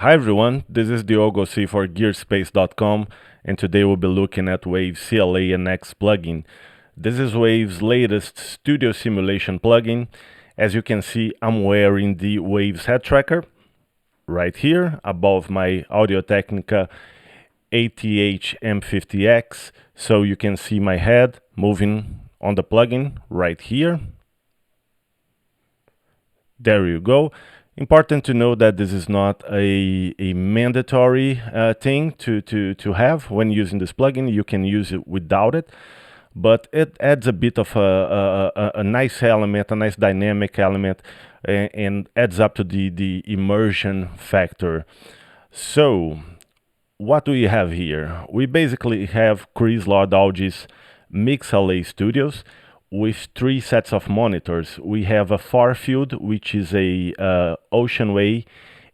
Hi everyone, this is Diogo C for Gearspace.com, and today we'll be looking at Wave's CLA NX plugin. This is Wave's latest studio simulation plugin. As you can see, I'm wearing the Wave's head tracker right here above my Audio-Technica ATH M50X, so you can see my head moving on the plugin right here. There you go. Important to know that this is not a mandatory thing to have when using this plugin. You can use it without it, but it adds a bit of a nice element, a nice dynamic element, and adds up to the immersion factor. So, what do we have here? We basically have Chris Lord-Alge's CLA Studios with 3 sets of monitors. We have a far field, which is a Oceanway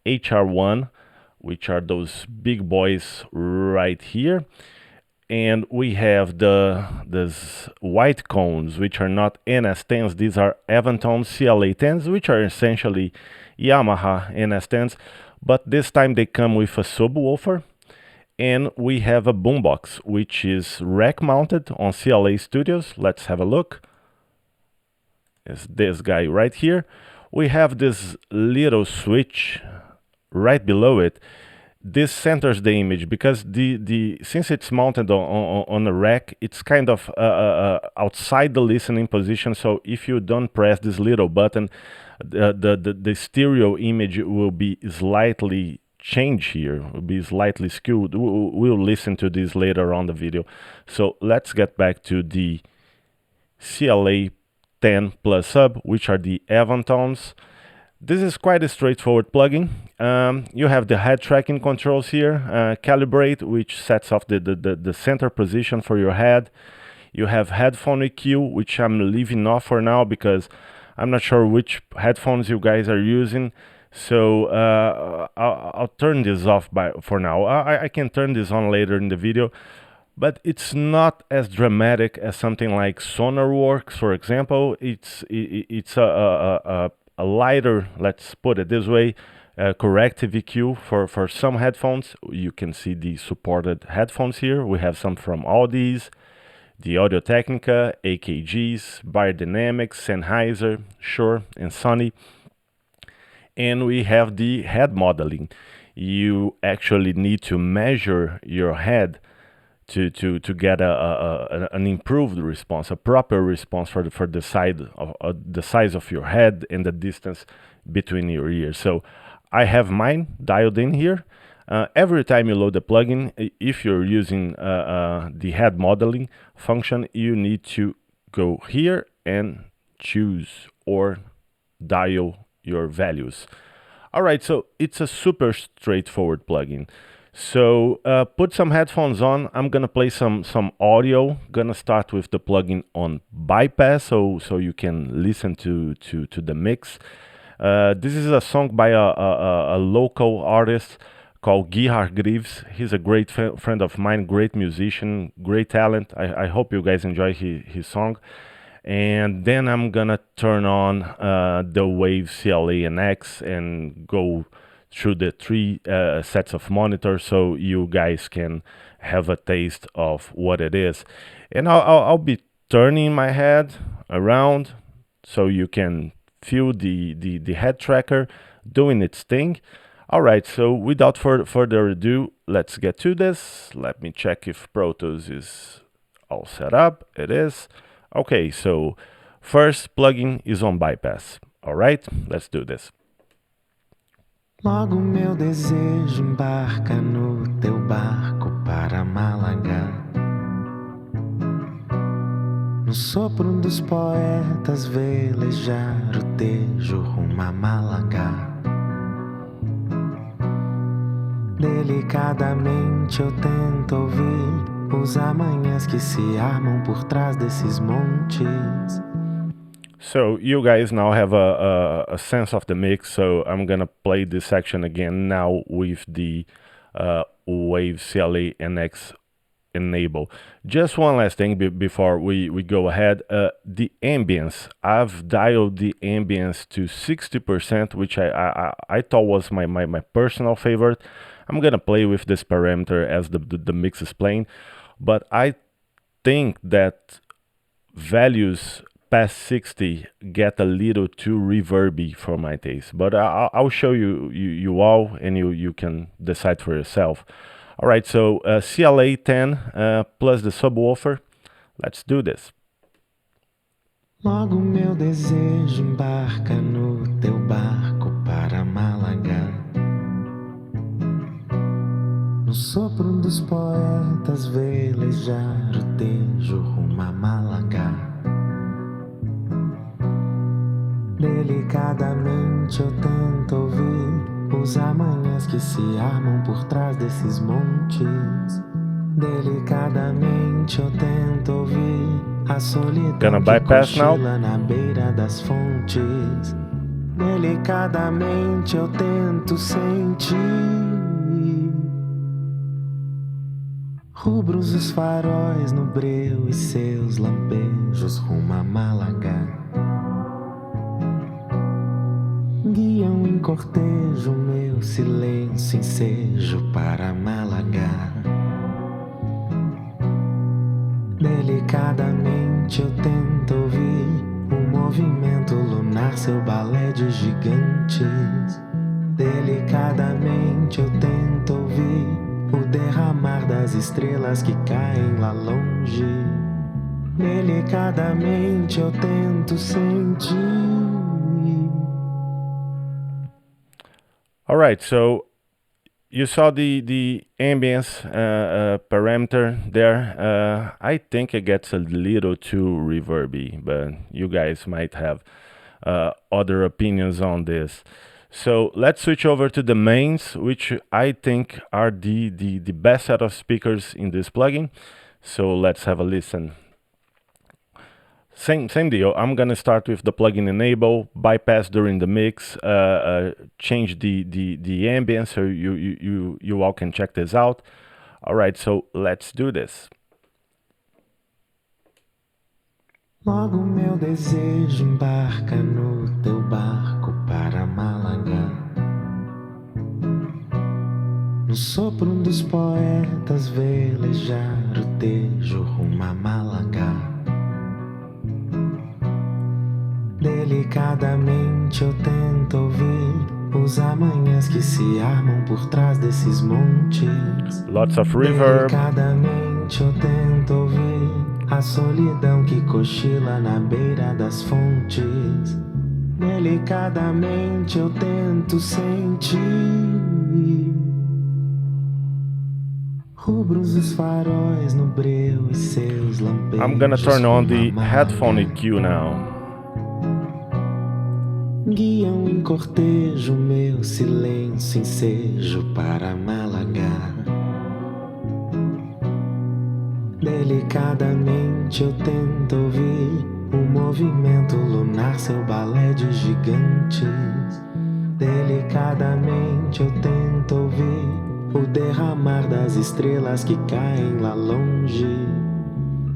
HR1, which are those big boys right here. And we have these white cones, which are not NS10s. These are Avantone CLA10s, which are essentially Yamaha NS10s. But this time they come with a subwoofer. And we have a boombox, which is rack mounted on CLA Studios. Let's have a look. It's this guy right here. We have this little switch right below it. This centers the image because since it's mounted on a rack, it's kind of outside the listening position. So if you don't press this little button, the stereo image will be slightly change here, will be slightly skewed. We'll listen to this later on the video. So let's get back to the CLA 10 plus sub, which are the Avantones. This is quite a straightforward plugin. You have the head tracking controls here, calibrate, which sets off the center position for your head. You have headphone EQ, which I'm leaving off for now because I'm not sure which headphones you guys are using. So I'll turn this off for now. I can turn this on later in the video, but it's not as dramatic as something like SonarWorks, for example. It's a lighter, let's put it this way, corrective EQ for some headphones. You can see the supported headphones here. We have some from Audi's, the Audio-Technica, AKGs, Beyerdynamics, Sennheiser, Shure, and Sony. And we have the head modeling. You actually need to measure your head to get an improved response, a proper response for the size of your head and the distance between your ears. So I have mine dialed in here. Every time you load the plugin, if you're using the head modeling function, you need to go here and choose or dial your values. All right, so it's a super straightforward plugin. So put some headphones on. I'm gonna play some audio. Gonna start with the plugin on bypass, so you can listen to the mix. This is a song by a local artist called Guihar Greaves. He's a great friend of mine, great musician, great talent. I hope you guys enjoy his song. And then I'm gonna turn on the Wave CLA NX and go through the 3 sets of monitors so you guys can have a taste of what it is. And I'll be turning my head around so you can feel the head tracker doing its thing. All right, so without further ado, let's get to this. Let me check if Pro Tools is all set up. It is. Okay, so first plugin is on bypass. All right, let's do this. Logo meu desejo embarca no teu barco para Málaga. No sopro dos poetas velejar o Tejo rumo a Málaga. Delicadamente eu tento ouvir os amanhãs que se armam por trás desses montes. So you guys now have a sense of the mix, so I'm gonna play this section again now with the Wave CLA NX enable. Just one last thing before we go ahead. The ambience. I've dialed the ambience to 60%, which I thought was my personal favorite. I'm gonna play with this parameter as the mix is playing, but I think that values past 60 get a little too reverby for my taste, but I'll show you all, and you can decide for yourself. All right, so CLA 10 plus the subwoofer. Let's do this. Logo meu desejo embarca no teu barco para Málaga. No sopro dos poetas velejar o tejo rumo a Málaga. Delicadamente eu tento ouvir os amanhãs que se armam por trás desses montes. Delicadamente eu tento ouvir a solidão que cochila na beira das fontes. Delicadamente eu tento sentir rubros os faróis no breu e seus lampejos rumo a Málaga. Guiam em cortejo meu silêncio ensejo para Málaga. Delicadamente eu tento ouvir o movimento lunar, seu balé de gigantes. Delicadamente eu tento ouvir o derramar das estrelas que caem lá longe. Delicadamente eu tento sentir. All right, so you saw the ambience parameter there. I think it gets a little too reverby, but you guys might have other opinions on this. So let's switch over to the mains, which I think are the best set of speakers in this plugin. So let's have a listen. Same deal. I'm gonna start with the plugin enable, bypass during the mix, change the ambience so you all can check this out. All right, so let's do this. Logo meu desejo embarca no teu barco para Málaga. No sopro dos poetas velejar o tejo rumo a Málaga. Delicadamente eu tento ouvir os amanhãs que se armam por trás desses montes. Lots of reverb. Delicadamente eu tento ouvir a solidão que cochila na beira das fontes. Delicadamente eu tento sentir rubros os faróis no breu e seus lampejos. I'm gonna turn on the headphone EQ now. Guiam em cortejo meu silêncio ensejo para Málaga. Delicadamente eu tento ouvir o movimento lunar, seu balé de gigantes. Delicadamente eu tento ouvir o derramar das estrelas que caem lá longe.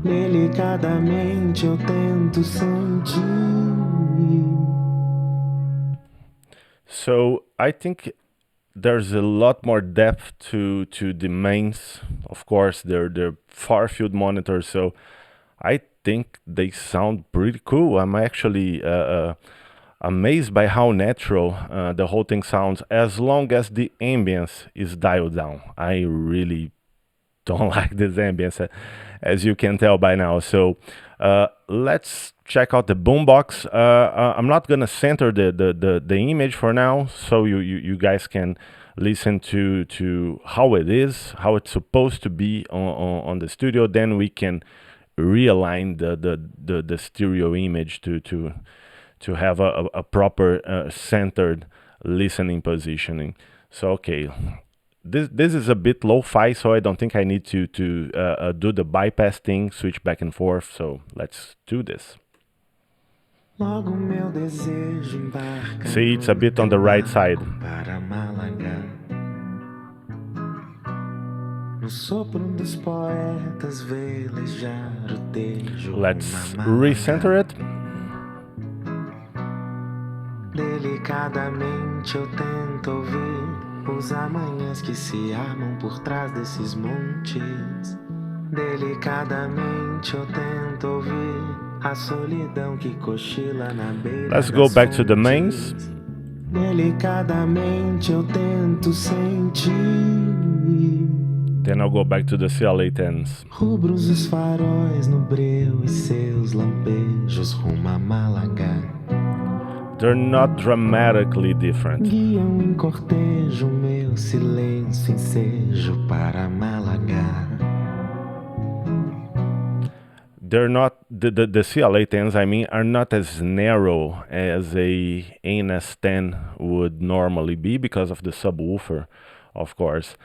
Delicadamente eu tento sentir. So I think there's a lot more depth to the mains. Of course, they're far field monitors, so I think they sound pretty cool. I'm actually amazed by how natural the whole thing sounds, as long as the ambience is dialed down. I really don't like this ambience, as you can tell by now. So let's check out the boombox. I'm not gonna center the image for now, so you guys can listen to how it is, how it's supposed to be on the studio. Then we can realign the stereo image to have a proper centered listening positioning. So okay, this is a bit lo-fi, so I don't think I need to do the bypass thing, switch back and forth. So let's do this. See, it's a bit on the right side. No sopro dos poetas velejar o tejo. Let's recenter it. Delicadamente eu tento ouvir os amanhãs que se armam por trás desses montes. Delicadamente eu tento ouvir a solidão que cochila na beira. Let's go back to the mains. Delicadamente eu tento sentir. Then I'll go back to the CLA 10s. Rubros os faróis no breu e seus lampejos rumo a Málaga. They're not dramatically different. Guiam em cortejo meu silêncio ensejo para Málaga. They're not the CLA 10s, I mean, are not as narrow as a NS10 would normally be because of the subwoofer, of course.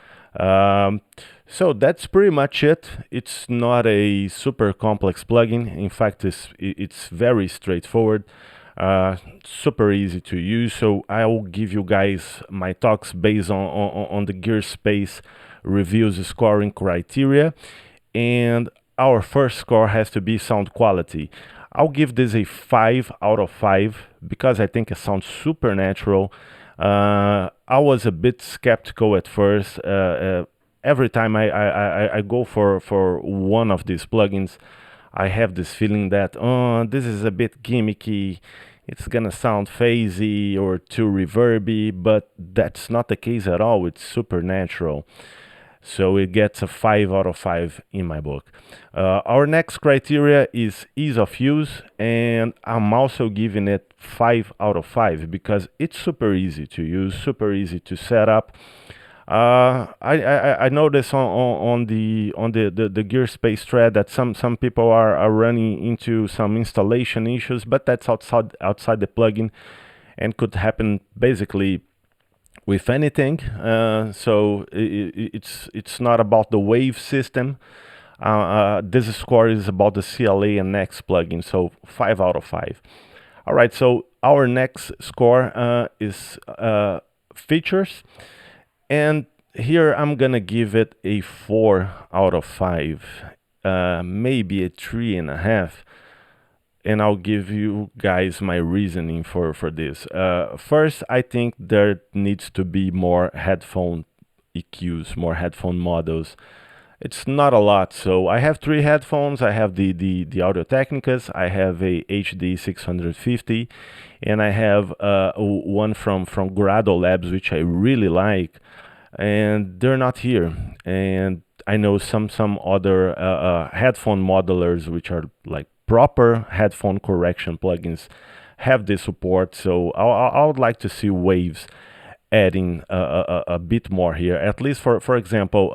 So that's pretty much it. It's not a super complex plugin. In fact, it's very straightforward, super easy to use. So I will give you guys my talks based on the Gear Space reviews scoring criteria, and our first score has to be sound quality. I'll give this a 5 out of 5 because I think it sounds super natural. I was a bit skeptical at first. Every time I go for one of these plugins, I have this feeling that, oh, this is a bit gimmicky, it's gonna sound phasey or too reverby, but that's not the case at all. It's super natural. So it gets a 5 out of 5 in my book. Our next criteria is ease of use, and I'm also giving it 5 out of 5 because it's super easy to use, super easy to set up. I noticed on the Gear Space thread that some people are running into some installation issues, but that's outside the plugin and could happen basically with anything. So it's not about the wave system. This score is about the CLA and X plugin, so 5 out of 5. All right, so our next score is features, and here I'm gonna give it a 4 out of 5, maybe a 3.5. And I'll give you guys my reasoning for this. First, I think there needs to be more headphone EQs, more headphone models. It's not a lot. So I have 3 headphones. I have the Audio-Technicas, I have a HD 650, and I have one from Grado Labs, which I really like, and they're not here. And I know some other headphone modelers, which are like proper headphone correction plugins, have this support. So I would like to see Waves adding a bit more here, at least for example,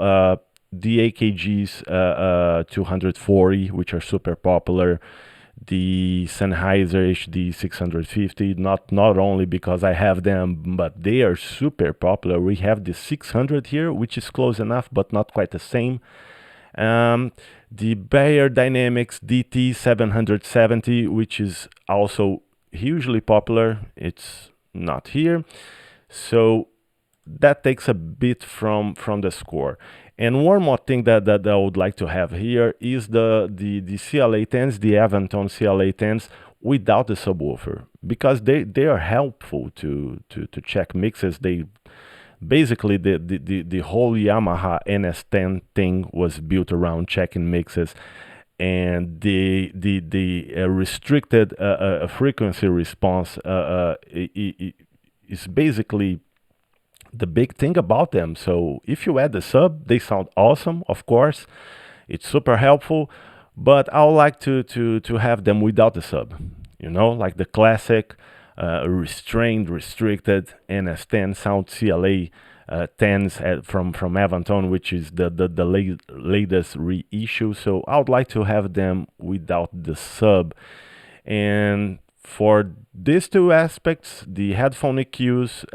the AKG's 240, which are super popular, the Sennheiser HD 650, not only because I have them, but they are super popular. We have the 600 here, which is close enough, but not quite the same. The Bayer Dynamics DT 770, which is also hugely popular, it's not here. So that takes a bit from the score. And one more thing that I would like to have here is the CLA 10s, the Avanton CLA 10s without the subwoofer, because they are helpful to check mixes. They basically the whole Yamaha NS10 thing was built around checking mixes, and the restricted frequency response is basically the big thing about them. So if you add the sub, they sound awesome, of course. It's super helpful, but I would like to have them without the sub. You know, like the classic restrained, restricted NS10 sound CLA 10s from Avanton, which is the latest reissue. So I would like to have them without the sub. And for these two aspects, the headphone EQs,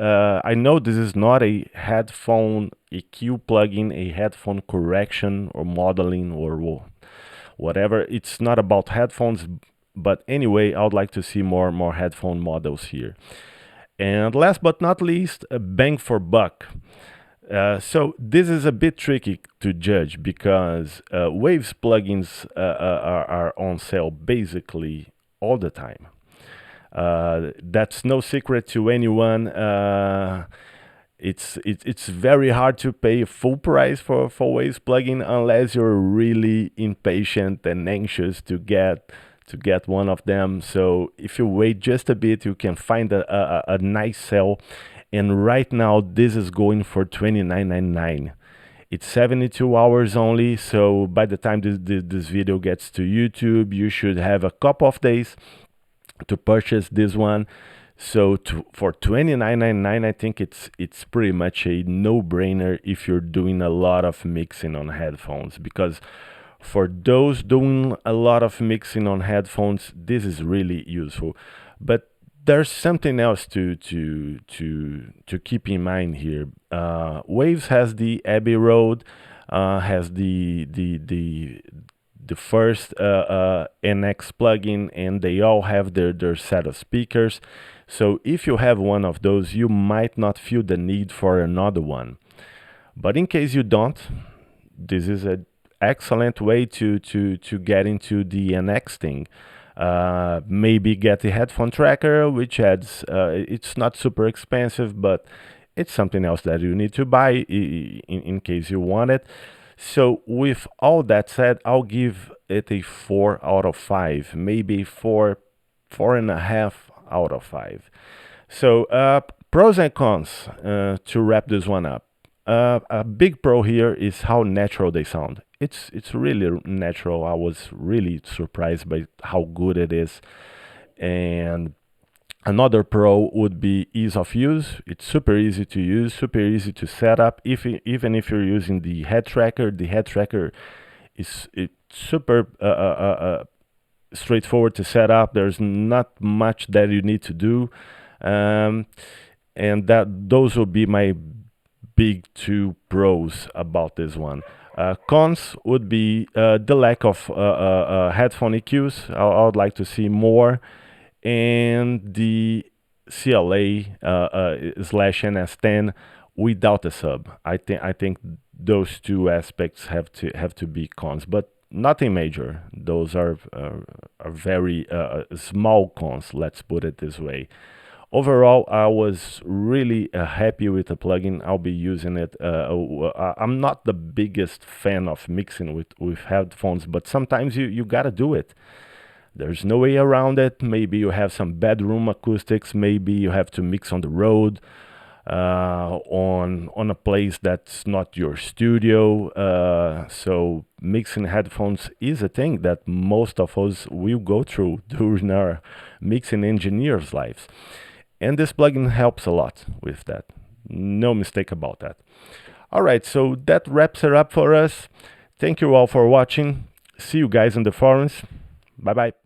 I know this is not a headphone EQ plugin, a headphone correction or modeling or whatever. It's not about headphones, but anyway, I would like to see more headphone models here. And last but not least, a bang for buck. So this is a bit tricky to judge because Waves plugins are on sale basically all the time. That's no secret to anyone. It's very hard to pay full price for Waves plugin unless you're really impatient and anxious to get one of them. So if you wait just a bit, you can find a nice sale. And right now, this is going for $29.99. It's 72 hours only. So by the time this video gets to YouTube, you should have a couple of days to purchase this one. So for $29.99, I think it's pretty much a no-brainer if you're doing a lot of mixing on headphones, because for those doing a lot of mixing on headphones, this is really useful. But there's something else to keep in mind here. Waves has the Abbey Road, has the first NX plugin, and they all have their set of speakers. So if you have one of those, you might not feel the need for another one. But in case you don't, this is an excellent way to get into the NX thing. Maybe get the headphone tracker, which adds, it's not super expensive, but it's something else that you need to buy in case you want it. So with all that said, I'll give it a 4 out of 5, maybe 4.5 out of 5. So pros and cons to wrap this one up. A big pro here is how natural they sound. It's really natural. I was really surprised by how good it is. And another pro would be ease of use. It's super easy to use, super easy to set up. Even if you're using the head tracker is super straightforward to set up. There's not much that you need to do, and those will be my big two pros about this one. Cons would be the lack of headphone EQs. I would like to see more, and the CLA slash NS10 without a sub. I think those two aspects have to be cons, but nothing major. Those are very small cons. Let's put it this way. Overall, I was really happy with the plugin. I'll be using it. I'm not the biggest fan of mixing with headphones, but sometimes you gotta do it. There's no way around it. Maybe you have some bedroom acoustics. Maybe you have to mix on the road, on a place that's not your studio. So mixing headphones is a thing that most of us will go through during our mixing engineers' lives. And this plugin helps a lot with that. No mistake about that. All right, so that wraps it up for us. Thank you all for watching. See you guys in the forums. Bye bye.